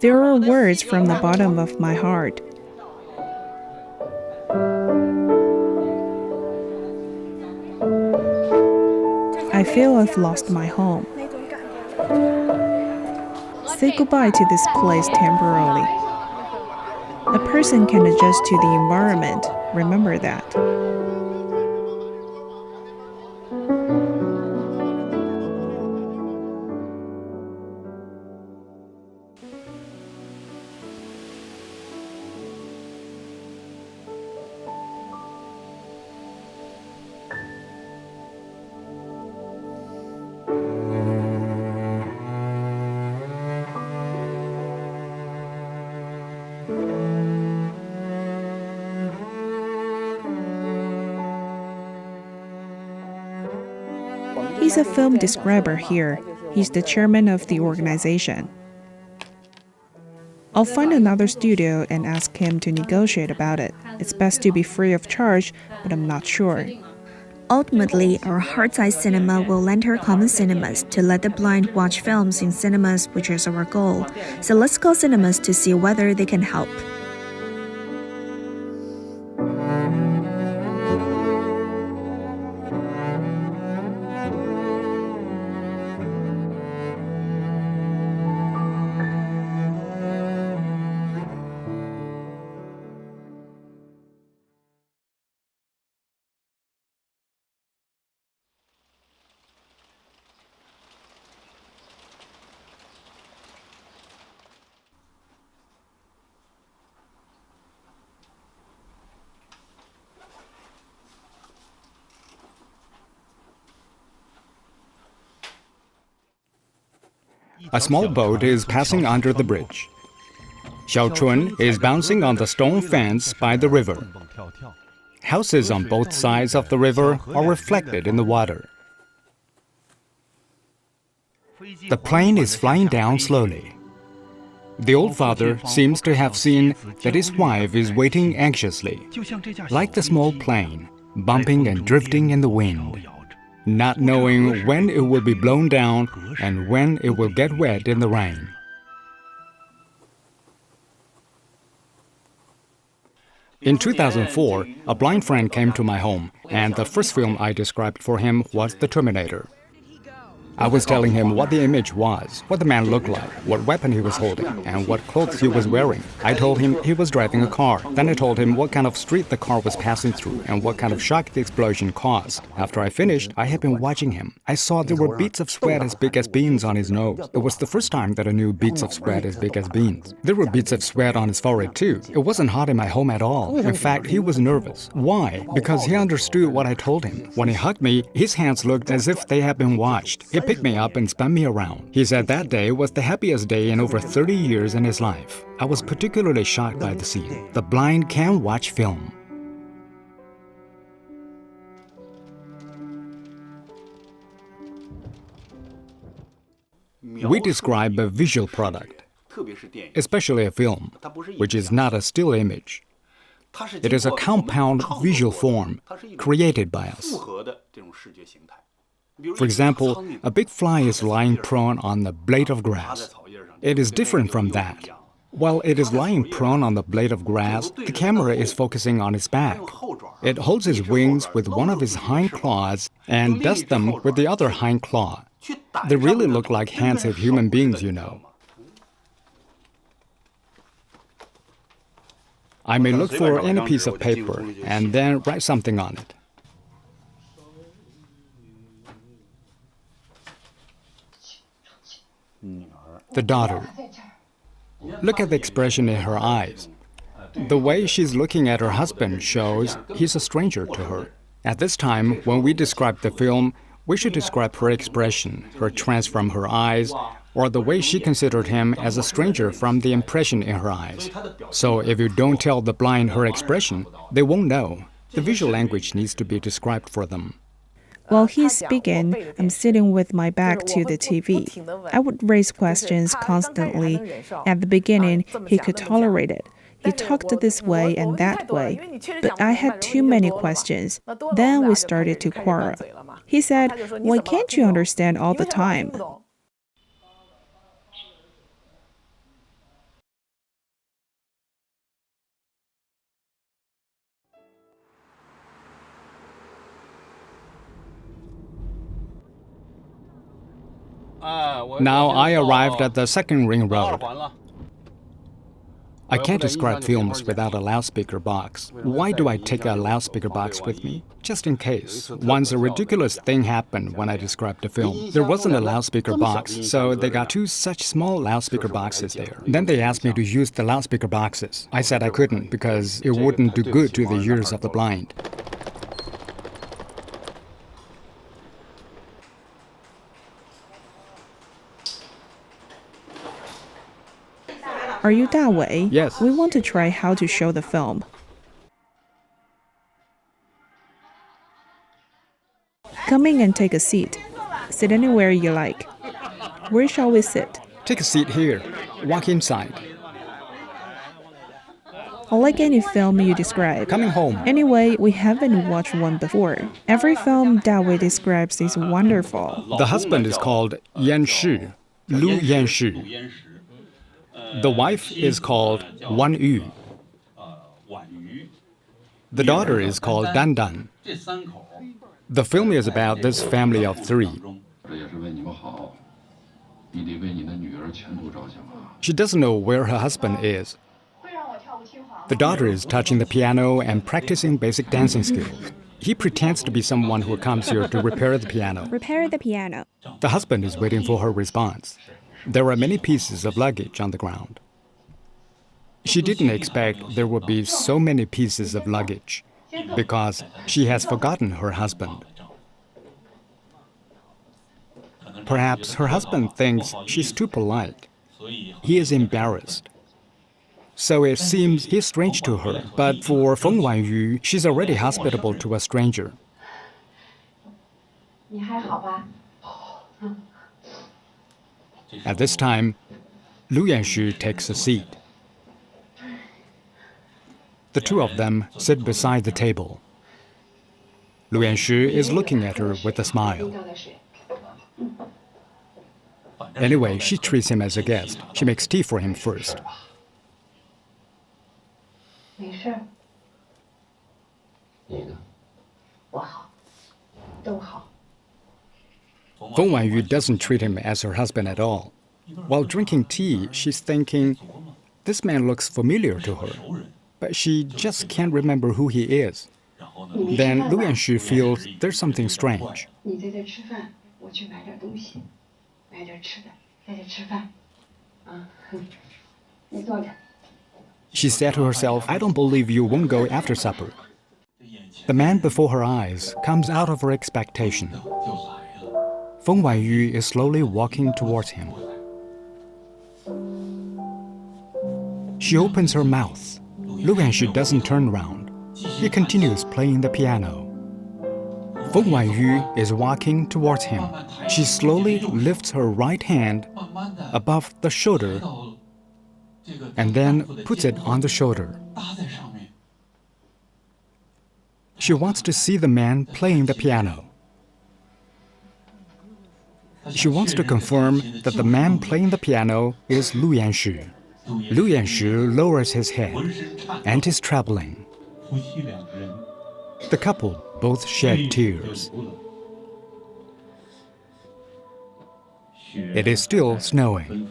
There are words from the bottom of my heart. I feel I've lost my home. Say goodbye to this place temporarily. A person can adjust to the environment. Remember that. He's a film describer here. He's the chairman of the organization. I'll find another studio and ask him to negotiate about it. It's best to be free of charge, but I'm not sure. Ultimately, our Heartside Cinema will enter common cinemas to let the blind watch films in cinemas, which is our goal. So let's call cinemas to see whether they can help. A small boat is passing under the bridge. Xiaochun is bouncing on the stone fence by the river. Houses on both sides of the river are reflected in the water. The plane is flying down slowly. The old father seems to have seen that his wife is waiting anxiously, like the small plane, bumping and drifting in the wind, not knowing when it will be blown down and when it will get wet in the rain. In 2004, a blind friend came to my home, and the first film I described for him was The Terminator. I was telling him what the image was, what the man looked like, what weapon he was holding, and what clothes he was wearing. I told him he was driving a car. Then I told him what kind of street the car was passing through and what kind of shock the explosion caused. After I finished, I had been watching him. I saw there were beads of sweat as big as beans on his nose. It was the first time that I knew beads of sweat as big as beans. There were beads of sweat on his forehead too. It wasn't hot in my home at all. In fact, he was nervous. Why? Because he understood what I told him. When he hugged me, his hands looked as if they had been washed. He picked me up and spun me around. He said that day was the happiest day in over 30 years in his life. I was particularly shocked by the scene. The blind can watch film. We describe a visual product, especially a film, which is not a still image. It is a compound visual form created by us. For example, a big fly is lying prone on a blade of grass. It is different from that. While it is lying prone on the blade of grass, the camera is focusing on its back. It holds its wings with one of its hind claws and dusts them with the other hind claw. They really look like hands of human beings, you know. I may look for any piece of paper and then write something on it. The daughter. Look at the expression in her eyes. The way she's looking at her husband shows he's a stranger to her. At this time, when we describe the film, we should describe her expression, her trance from her eyes, or the way she considered him as a stranger from the impression in her eyes. So if you don't tell the blind her expression, they won't know. The visual language needs to be described for them. While he's speaking, I'm sitting with my back to the TV. I would raise questions constantly. At the beginning, he could tolerate it. He talked this way and that way. But I had too many questions. Then we started to quarrel. He said, "Why can't you understand all the time?" Now I arrived at the second ring road. I can't describe films without a loudspeaker box. Why do I take a loudspeaker box with me? Just in case. Once a ridiculous thing happened when I described the film. There wasn't a loudspeaker box, so they got two such small loudspeaker boxes there. Then they asked me to use the loudspeaker boxes. I said I couldn't because it wouldn't do good to the ears of the blind. Are you Da Wei? Yes. We want to try how to show the film. Come in and take a seat. Sit anywhere you like. Where shall we sit? Take a seat here. Walk inside. I like any film you describe. Coming home. Anyway, we haven't watched one before. Every film Da Wei describes is wonderful. The husband is called Yan Shi, Lu Yan Shi. The wife is called Wan Yu. The daughter is called Dan Dan. The film is about this family of three. She doesn't know where her husband is. The daughter is touching the piano and practicing basic dancing skills. He pretends to be someone who comes here to repair the piano. Repair the piano. The husband is waiting for her response. There are many pieces of luggage on the ground. She didn't expect there would be so many pieces of luggage because she has forgotten her husband. Perhaps her husband thinks she's too polite. He is embarrassed. So it seems he's strange to her. But for Feng Wanyu, she's already hospitable to a stranger. At this time, Lu Yanxu takes a seat. The two of them sit beside the table. Lu Yanxu is looking at her with a smile. Anyway, she treats him as a guest. She makes tea for him first. Feng Wanyu doesn't treat him as her husband at all. While drinking tea, she's thinking, this man looks familiar to her, but she just can't remember who he is. Then Lu Yanxu feels there's something strange. She said to herself, I don't believe you won't go after supper. The man before her eyes comes out of her expectation. Feng Wanyu is slowly walking towards him. She opens her mouth. Lu Yanxu doesn't turn around. He continues playing the piano. Feng Wanyu is walking towards him. She slowly lifts her right hand above the shoulder and then puts it on the shoulder. She wants to see the man playing the piano. She wants to confirm that the man playing the piano is Lu Yanxu. Lu Yanxu lowers his head and is trembling. The couple both shed tears. It is still snowing.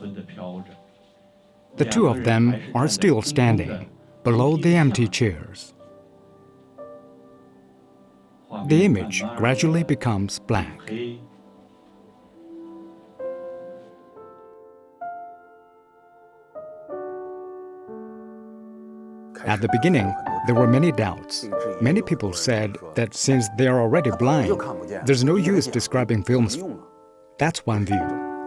The two of them are still standing below the empty chairs. The image gradually becomes black. At the beginning, there were many doubts. Many people said that since they are already blind, there's no use describing films. That's one view.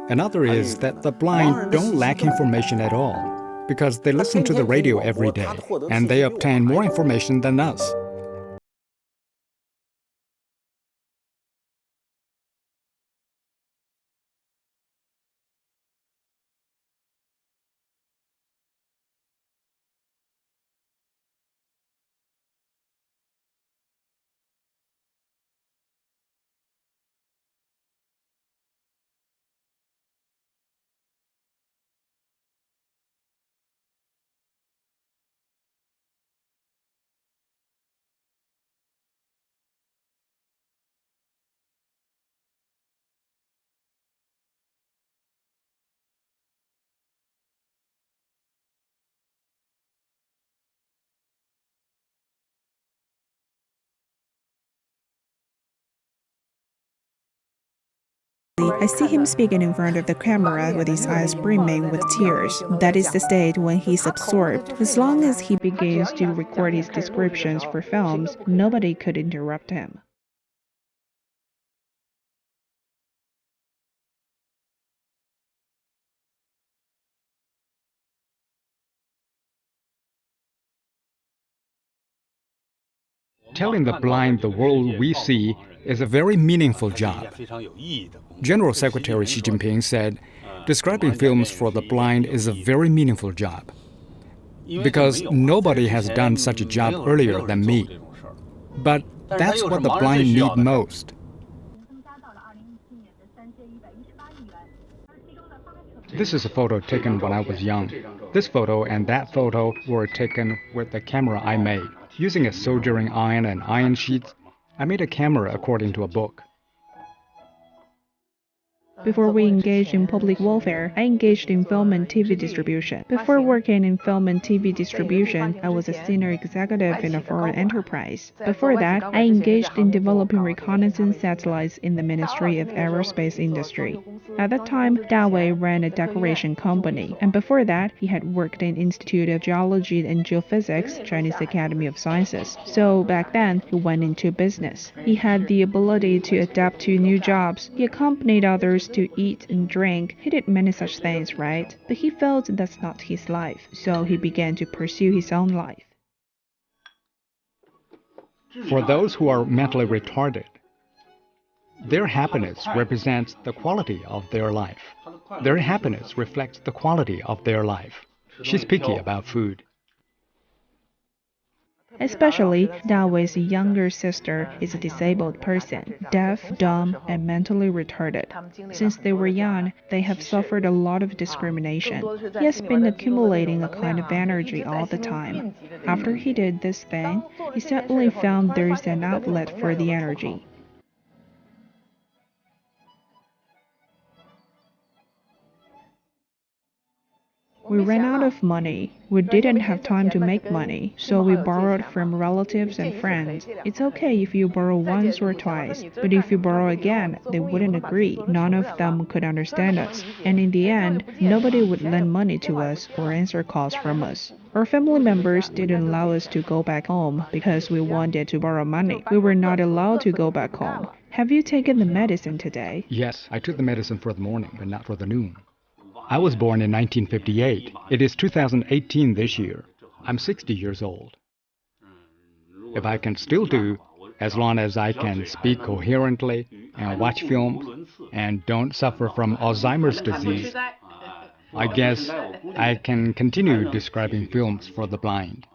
Another is that the blind don't lack information at all because they listen to the radio every day and they obtain more information than us. I see him speaking in front of the camera with his eyes brimming with tears. That is the state when he's absorbed. As long as he begins to record his descriptions for films, nobody could interrupt him. Telling the blind the world we see is a very meaningful job. General Secretary Xi Jinping said, describing films for the blind is a very meaningful job, because nobody has done such a job earlier than me. But that's what the blind need most. This is a photo taken when I was young. This photo and that photo were taken with the camera I made. Using a soldering iron and iron sheets, I made a camera according to a book. Before we engaged in public welfare, I engaged in film and TV distribution. Before working in film and TV distribution, I was a senior executive in a foreign enterprise. Before that, I engaged in developing reconnaissance satellites in the Ministry of Aerospace Industry. At that time, Da Wei ran a decoration company, and before that, he had worked in Institute of Geology and Geophysics, Chinese Academy of Sciences. So back then, he went into business. He had the ability to adapt to new jobs. He accompanied others to eat and drink. He did many such things, right? But he felt that's not his life, so he began to pursue his own life. For those who are mentally retarded, their happiness represents the quality of their life. Their happiness reflects the quality of their life. She's picky about food. Especially, Da Wei's younger sister is a disabled person, deaf, dumb, and mentally retarded. Since they were young, they have suffered a lot of discrimination. He has been accumulating a kind of energy all the time. After he did this thing, he suddenly found there's an outlet for the energy. We ran out of money. We didn't have time to make money, so we borrowed from relatives and friends. It's okay if you borrow once or twice, but if you borrow again, they wouldn't agree. None of them could understand us. And in the end, nobody would lend money to us or answer calls from us. Our family members didn't allow us to go back home because we wanted to borrow money. We were not allowed to go back home. Have you taken the medicine today? Yes, I took the medicine for the morning, but not for the noon. I was born in 1958. It is 2018 this year. I'm 60 years old. If I can still do, as long as I can speak coherently and watch films and don't suffer from Alzheimer's disease, I guess I can continue describing films for the blind.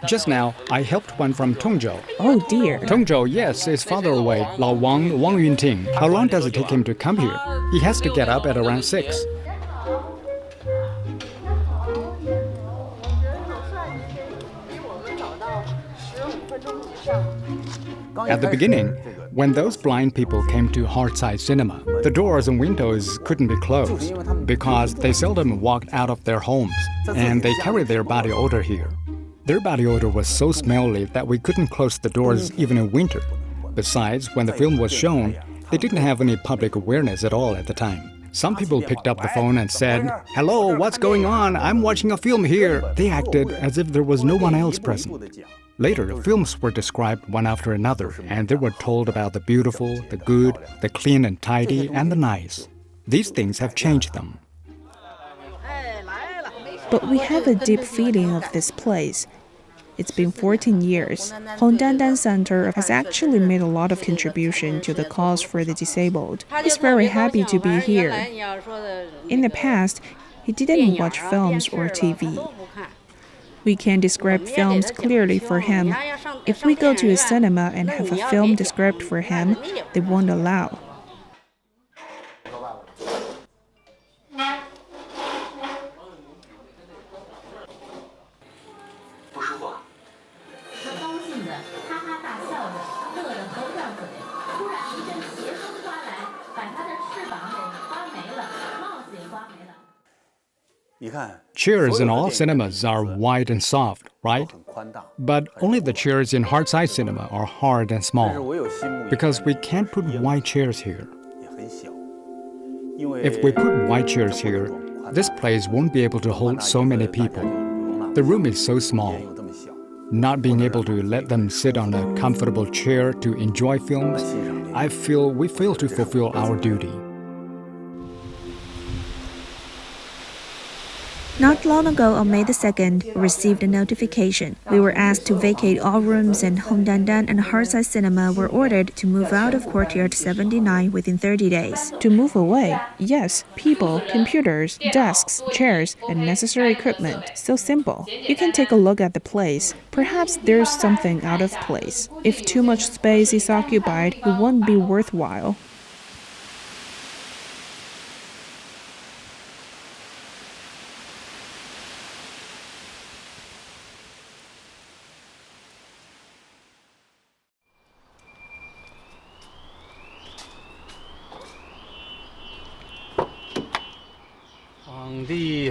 Just now, I helped one from Tongzhou. Oh dear. Tongzhou, yes, is farther away. Lao Wang Yunting. How long does it take him to come here? He has to get up at around 6. At the beginning, when those blind people came to Heartside Cinema, the doors and windows couldn't be closed because they seldom walked out of their homes, and they carried their body odor here. Their body odor was so smelly that we couldn't close the doors even in winter. Besides, when the film was shown, they didn't have any public awareness at all at the time. Some people picked up the phone and said, "Hello, what's going on? I'm watching a film here." They acted as if there was no one else present. Later, films were described one after another, and they were told about the beautiful, the good, the clean and tidy, and the nice. These things have changed them. But we have a deep feeling of this place. It's been 14 years. Hongdandan Center has actually made a lot of contribution to the cause for the disabled. He's very happy to be here. In the past, he didn't watch films or TV. We can describe films clearly for him. If we go to a cinema and have a film described for him, they won't allow. Chairs in all cinemas are wide and soft, right? But only the chairs in hard-size cinema are hard and small, because we can't put wide chairs here. If we put wide chairs here, this place won't be able to hold so many people. The room is so small. Not being able to let them sit on a comfortable chair to enjoy films, I feel we fail to fulfill our duty. Not long ago, on May the 2nd, we received a notification. We were asked to vacate all rooms, and Hongdandan and Hardside Cinema were ordered to move out of Courtyard 79 within 30 days. To move away? Yes, people, computers, desks, chairs, and necessary equipment. So simple. You can take a look at the place. Perhaps there's something out of place. If too much space is occupied, it won't be worthwhile.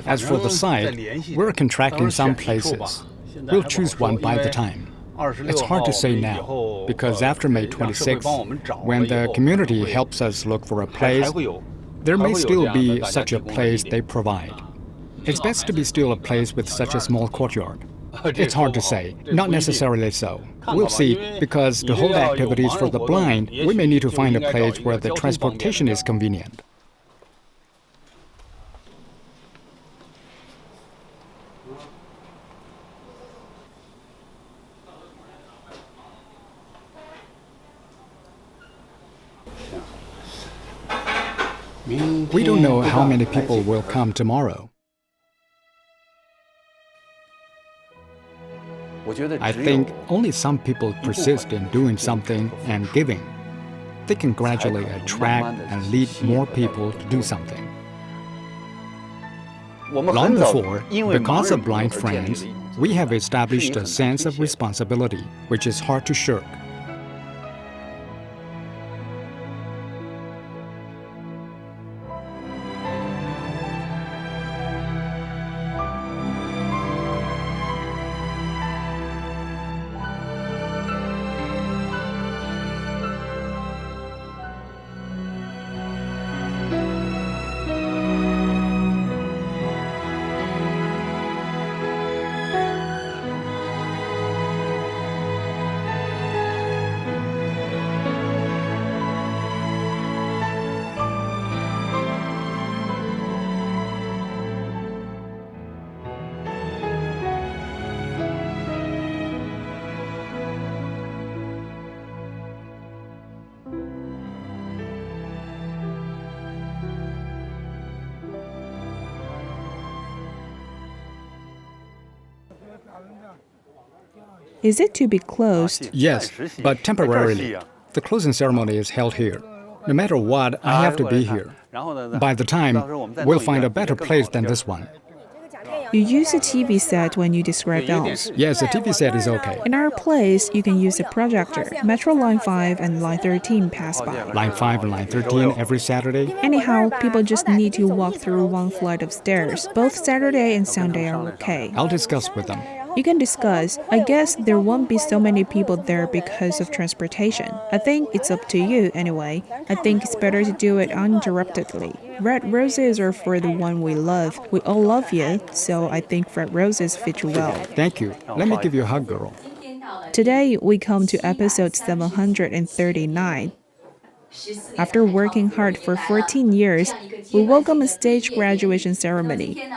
As for the site, we're contracting some places. We'll choose one by the time. It's hard to say now, because after May 26th, when the community helps us look for a place, there may still be such a place they provide. It's best to be still a place with such a small courtyard. It's hard to say, not necessarily so. We'll see, because to hold activities for the blind, we may need to find a place where the transportation is convenient. We don't know how many people will come tomorrow. I think only some people persist in doing something and giving. They can gradually attract and lead more people to do something. Long before, because of blind friends, we have established a sense of responsibility, which is hard to shirk. Is it to be closed? Yes, but temporarily. The closing ceremony is held here. No matter what, I have to be here. By the time, we'll find a better place than this one. You use a TV set when you describe films. Yes, a TV set is okay. In our place, you can use a projector. Metro Line 5 and Line 13 pass by. Line 5 and Line 13 every Saturday? Anyhow, people just need to walk through one flight of stairs. Both Saturday and Sunday are okay. I'll discuss with them. You can discuss. I guess there won't be so many people there because of transportation. I think it's up to you anyway. I think it's better to do it uninterruptedly. Red roses are for the one we love. We all love you, so I think red roses fit you well. Thank you. Let me give you a hug, girl. Today, we come to episode 739. After working hard for 14 years, we welcome a stage graduation ceremony.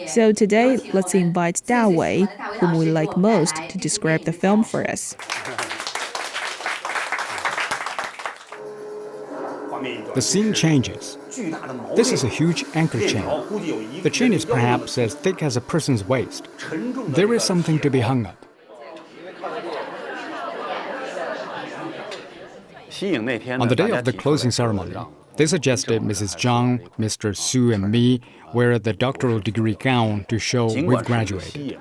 So today, let's invite Da Wei, whom we like most, to describe the film for us. The scene changes. This is a huge anchor chain. The chain is perhaps as thick as a person's waist. There is something to be hung up. On the day of the closing ceremony, they suggested Mrs. Zhang, Mr. Su, and me wear the doctoral degree gown to show we've graduated.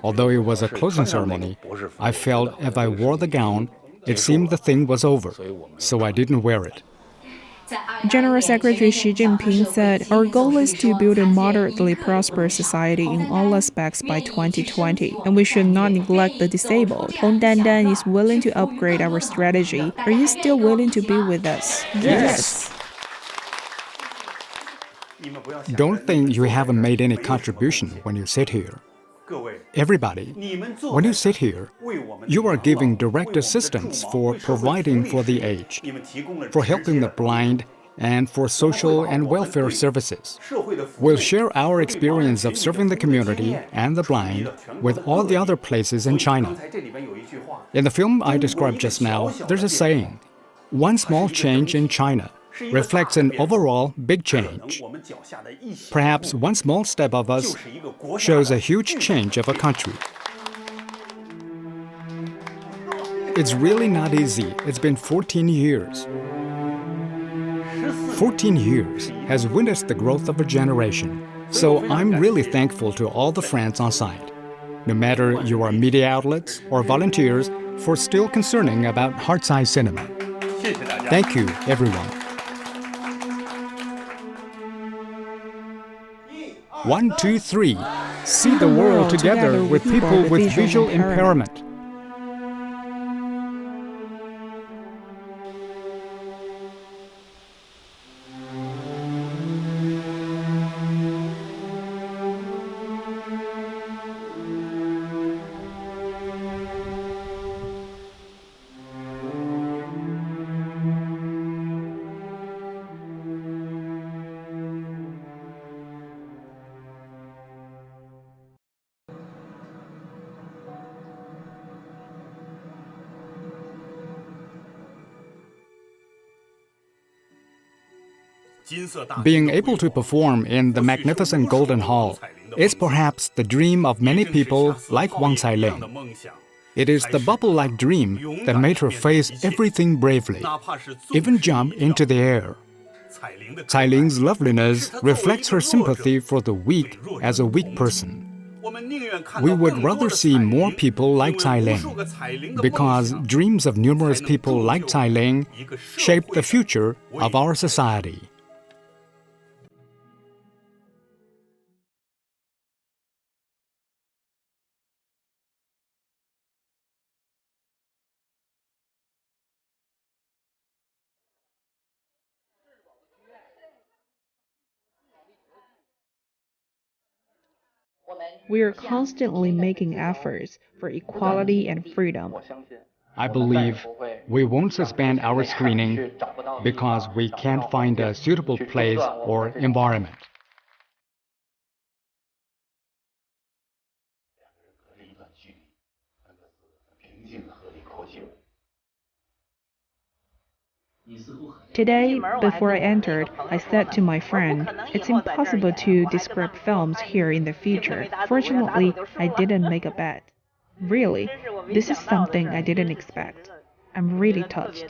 Although it was a closing ceremony, I felt if I wore the gown, it seemed the thing was over, so I didn't wear it. General Secretary Xi Jinping said, "Our goal is to build a moderately prosperous society in all aspects by 2020, and we should not neglect the disabled. Hong Dandan is willing to upgrade our strategy. Are you still willing to be with us?" Yes. Don't think you haven't made any contribution when you sit here. Everybody, when you sit here, you are giving direct assistance for providing for the aged, for helping the blind, and for social and welfare services. We'll share our experience of serving the community and the blind with all the other places in China. In the film I described just now, there's a saying, "One small change in China reflects an overall big change." Perhaps one small step of us shows a huge change of a country. It's really not easy. It's been 14 years. 14 years has witnessed the growth of a generation. So I'm really thankful to all the friends on site, no matter you are media outlets or volunteers, for still concerning about heart-size cinema. Thank you, everyone. 1, 2, 3. See the world together with people with visual impairment. Being able to perform in the magnificent Golden Hall is perhaps the dream of many people like Wang Cailing. It is the bubble-like dream that made her face everything bravely, even jump into the air. Cailing's loveliness reflects her sympathy for the weak as a weak person. We would rather see more people like Cailing, because dreams of numerous people like Cailing shape the future of our society. We are constantly making efforts for equality and freedom. I believe we won't suspend our screening because we can't find a suitable place or environment. Today, before I entered, I said to my friend, "It's impossible to describe films here in the future." Fortunately, I didn't make a bet. Really, this is something I didn't expect. I'm really touched.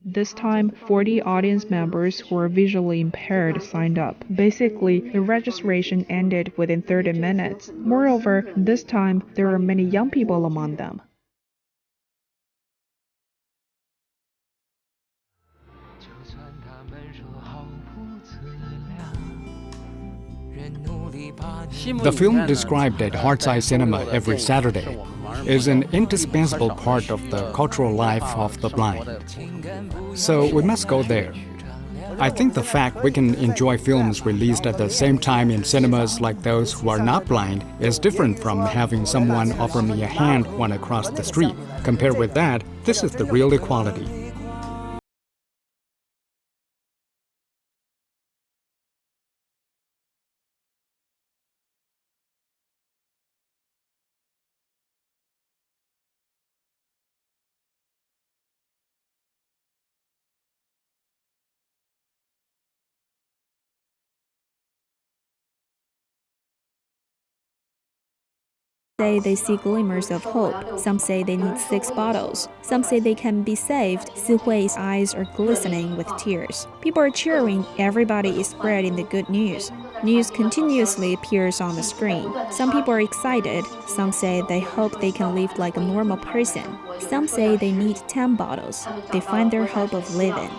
This time, 40 audience members who are visually impaired signed up. Basically, the registration ended within 30 minutes. Moreover, this time, there are many young people among them. The film described at Heartside Cinema every Saturday is an indispensable part of the cultural life of the blind. So we must go there. I think the fact we can enjoy films released at the same time in cinemas like those who are not blind is different from having someone offer me a hand when I cross the street. Compared with that, this is the real equality. say they see glimmers of hope. Some say they need 6 bottles. Some say they can be saved. Si Hui's eyes are glistening with tears. People are cheering. Everybody is spreading the good news. News continuously appears on the screen. Some people are excited. Some say they hope they can live like a normal person. Some say they need 10 bottles. They find their hope of living.